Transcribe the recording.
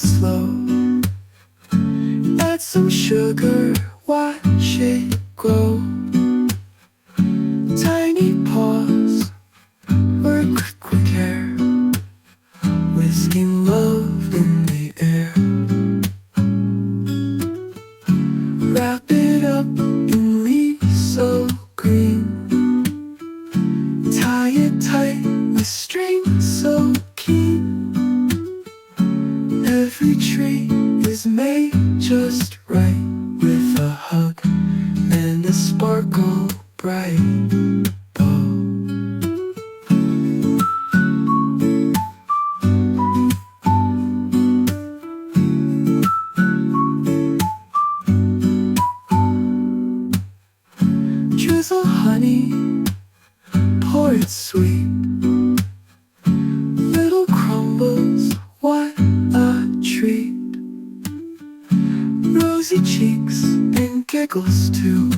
slow. Add some sugar, watch it grow. Tiny paws work with care, whisking love in the air. Wrap it up in leaves so green. Tie it tight with string so keen. Every tree is made just right, with a hug and a sparkle bright bow. Drizzle honey, pour it sweet. Little crumbles, what a treat. Rosy cheeks and giggles too.